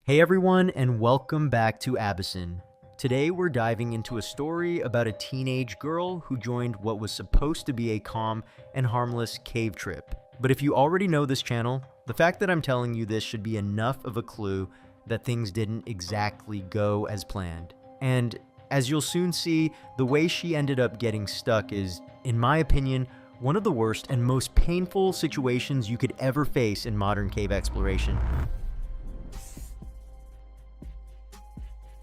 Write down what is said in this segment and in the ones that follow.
Hey everyone, and welcome back to Abyssin. Today we're diving into a story about a teenage girl who joined what was supposed to be a calm and harmless cave trip. But if you already know this channel, the fact that I'm telling you this should be enough of a clue that things didn't exactly go as planned. And as you'll soon see, the way she ended up getting stuck is, in my opinion, one of the worst and most painful situations you could ever face in modern cave exploration.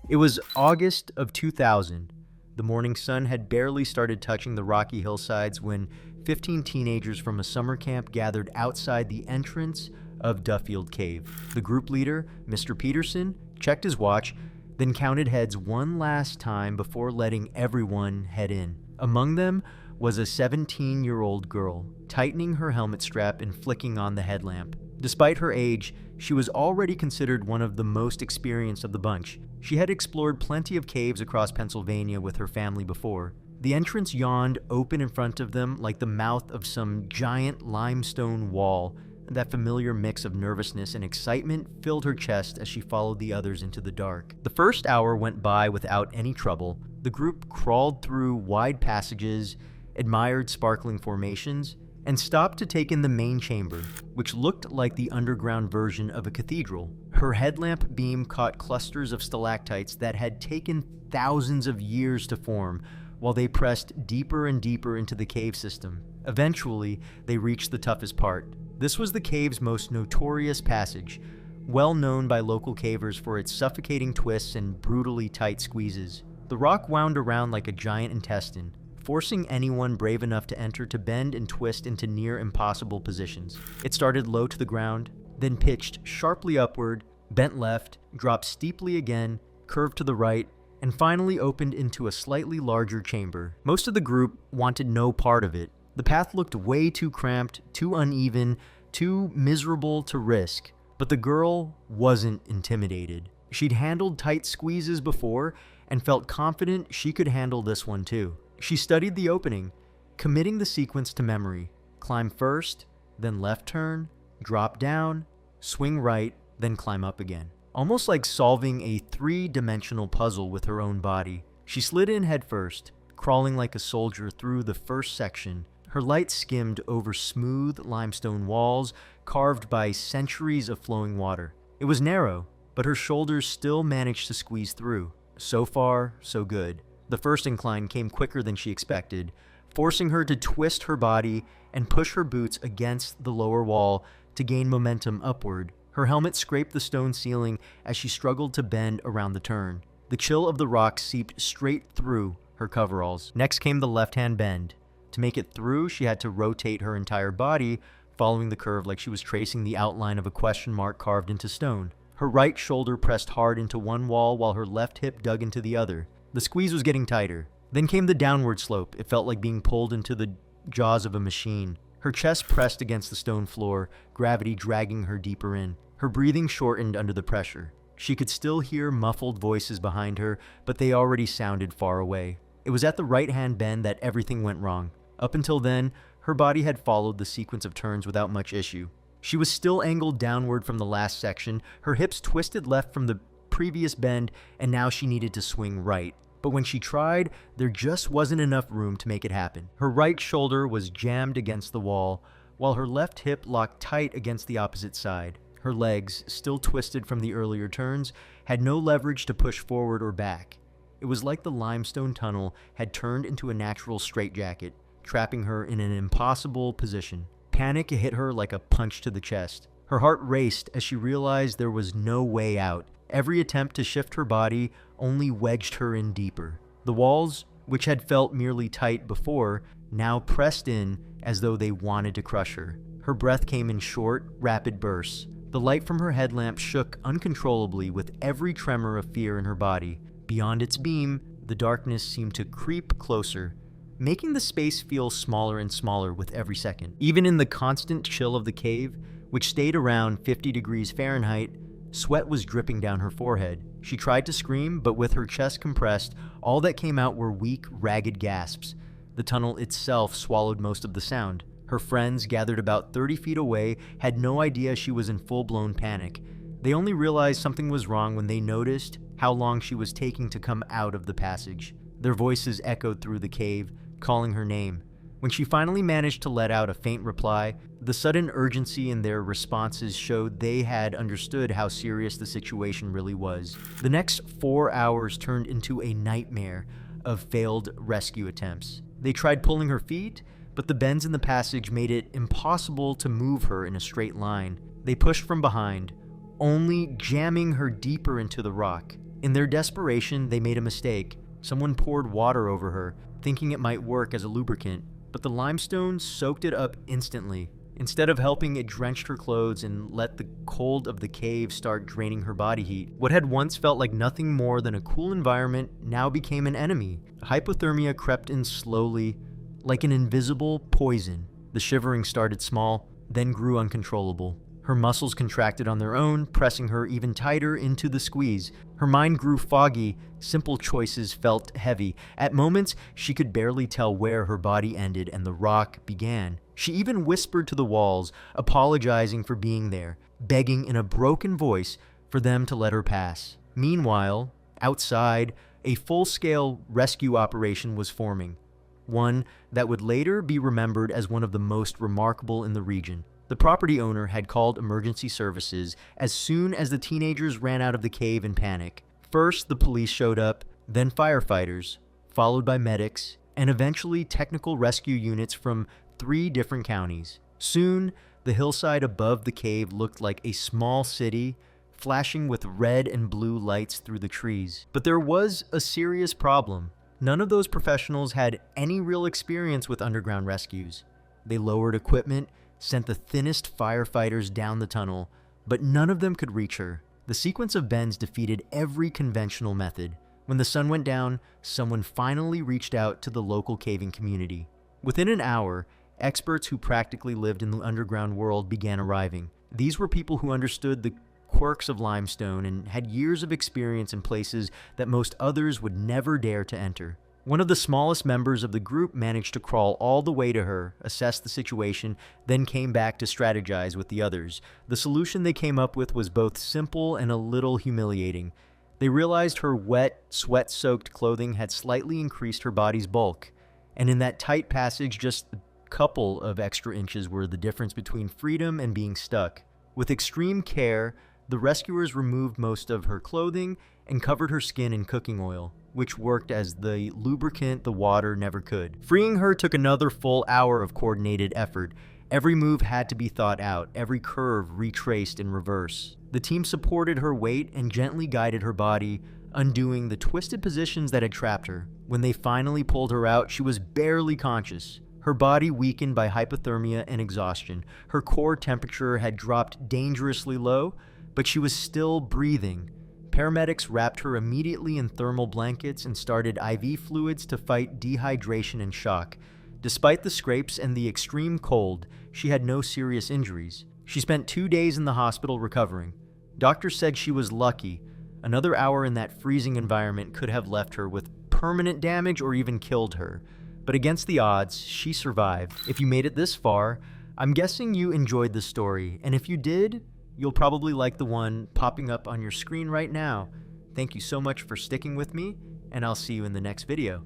It was August of 2000. The morning sun had barely started touching the rocky hillsides when 15 teenagers from a summer camp gathered outside the entrance of Duffield Cave. The group leader, Mr. Peterson, checked his watch, then counted heads one last time before letting everyone head in. Among them was a 17-year-old girl, tightening her helmet strap and flicking on the headlamp. Despite her age, she was already considered one of the most experienced of the bunch. She had explored plenty of caves across Pennsylvania with her family before. The entrance yawned open in front of them like the mouth of some giant limestone wall. That familiar mix of nervousness and excitement filled her chest as she followed the others into the dark. The first hour went by without any trouble. The group crawled through wide passages, admired sparkling formations, and stopped to take in the main chamber, which looked like the underground version of a cathedral. Her headlamp beam caught clusters of stalactites that had taken thousands of years to form, while they pressed deeper and deeper into the cave system. Eventually, they reached the toughest part. This was the cave's most notorious passage, well known by local cavers for its suffocating twists and brutally tight squeezes. The rock wound around like a giant intestine, forcing anyone brave enough to enter to bend and twist into near impossible positions. It started low to the ground, then pitched sharply upward, bent left, dropped steeply again, curved to the right, and finally opened into a slightly larger chamber. Most of the group wanted no part of it. The path looked way too cramped, too uneven, too miserable to risk. But the girl wasn't intimidated. She'd handled tight squeezes before and felt confident she could handle this one too. She studied the opening, committing the sequence to memory. Climb first, then left turn, drop down, swing right, then climb up again. Almost like solving a three-dimensional puzzle with her own body. She slid in head first, crawling like a soldier through the first section. Her light skimmed over smooth limestone walls carved by centuries of flowing water. It was narrow, but her shoulders still managed to squeeze through. So far, so good. The first incline came quicker than she expected, forcing her to twist her body and push her boots against the lower wall to gain momentum upward. Her helmet scraped the stone ceiling as she struggled to bend around the turn. The chill of the rock seeped straight through her coveralls. Next came the left-hand bend. To make it through, she had to rotate her entire body, following the curve like she was tracing the outline of a question mark carved into stone. Her right shoulder pressed hard into one wall while her left hip dug into the other. The squeeze was getting tighter. Then came the downward slope. It felt like being pulled into the jaws of a machine. Her chest pressed against the stone floor, gravity dragging her deeper in. Her breathing shortened under the pressure. She could still hear muffled voices behind her, but they already sounded far away. It was at the right-hand bend that everything went wrong. Up until then, her body had followed the sequence of turns without much issue. She was still angled downward from the last section, her hips twisted left from the previous bend, and now she needed to swing right. But when she tried, there just wasn't enough room to make it happen. Her right shoulder was jammed against the wall, while her left hip locked tight against the opposite side. Her legs, still twisted from the earlier turns, had no leverage to push forward or back. It was like the limestone tunnel had turned into a natural straitjacket, trapping her in an impossible position. Panic hit her like a punch to the chest. Her heart raced as she realized there was no way out. Every attempt to shift her body only wedged her in deeper. The walls, which had felt merely tight before, now pressed in as though they wanted to crush her. Her breath came in short, rapid bursts. The light from her headlamp shook uncontrollably with every tremor of fear in her body. Beyond its beam, the darkness seemed to creep closer, making the space feel smaller and smaller with every second. Even in the constant chill of the cave, which stayed around 50 degrees Fahrenheit, sweat was dripping down her forehead. She tried to scream, but with her chest compressed, all that came out were weak, ragged gasps. The tunnel itself swallowed most of the sound. Her friends, gathered about 30 feet away, had no idea she was in full-blown panic. They only realized something was wrong when they noticed how long she was taking to come out of the passage. Their voices echoed through the cave, calling her name. When she finally managed to let out a faint reply, the sudden urgency in their responses showed they had understood how serious the situation really was. The next 4 hours turned into a nightmare of failed rescue attempts. They tried pulling her feet, but the bends in the passage made it impossible to move her in a straight line. They pushed from behind, only jamming her deeper into the rock. In their desperation, they made a mistake. Someone poured water over her, thinking it might work as a lubricant, but the limestone soaked it up instantly. Instead of helping, it drenched her clothes and let the cold of the cave start draining her body heat. What had once felt like nothing more than a cool environment now became an enemy. Hypothermia crept in slowly, like an invisible poison. The shivering started small, then grew uncontrollable. Her muscles contracted on their own, pressing her even tighter into the squeeze. Her mind grew foggy, simple choices felt heavy. At moments, she could barely tell where her body ended and the rock began. She even whispered to the walls, apologizing for being there, begging in a broken voice for them to let her pass. Meanwhile, outside, a full-scale rescue operation was forming, one that would later be remembered as one of the most remarkable in the region. The property owner had called emergency services as soon as the teenagers ran out of the cave in panic. First, the police showed up, then firefighters, followed by medics, and eventually technical rescue units from 3 different counties. Soon, the hillside above the cave looked like a small city, flashing with red and blue lights through the trees. But there was a serious problem. None of those professionals had any real experience with underground rescues. They lowered equipment, sent the thinnest firefighters down the tunnel, but none of them could reach her. The sequence of bends defeated every conventional method. When the sun went down, someone finally reached out to the local caving community. Within an hour, experts who practically lived in the underground world began arriving. These were people who understood the quirks of limestone and had years of experience in places that most others would never dare to enter. One of the smallest members of the group managed to crawl all the way to her, assess the situation, then came back to strategize with the others. The solution they came up with was both simple and a little humiliating. They realized her wet, sweat-soaked clothing had slightly increased her body's bulk, and in that tight passage, just a couple of extra inches were the difference between freedom and being stuck. With extreme care, the rescuers removed most of her clothing and covered her skin in cooking oil, which worked as the lubricant the water never could. Freeing her took another full hour of coordinated effort. Every move had to be thought out, every curve retraced in reverse. The team supported her weight and gently guided her body, undoing the twisted positions that had trapped her. When they finally pulled her out, she was barely conscious. Her body weakened by hypothermia and exhaustion. Her core temperature had dropped dangerously low, but she was still breathing. Paramedics wrapped her immediately in thermal blankets and started IV fluids to fight dehydration and shock. Despite the scrapes and the extreme cold, she had no serious injuries. She spent 2 days in the hospital recovering. Doctors said she was lucky. Another hour in that freezing environment could have left her with permanent damage or even killed her. But against the odds, she survived. If you made it this far, I'm guessing you enjoyed the story, and if you did, you'll probably like the one popping up on your screen right now. Thank you so much for sticking with me, and I'll see you in the next video.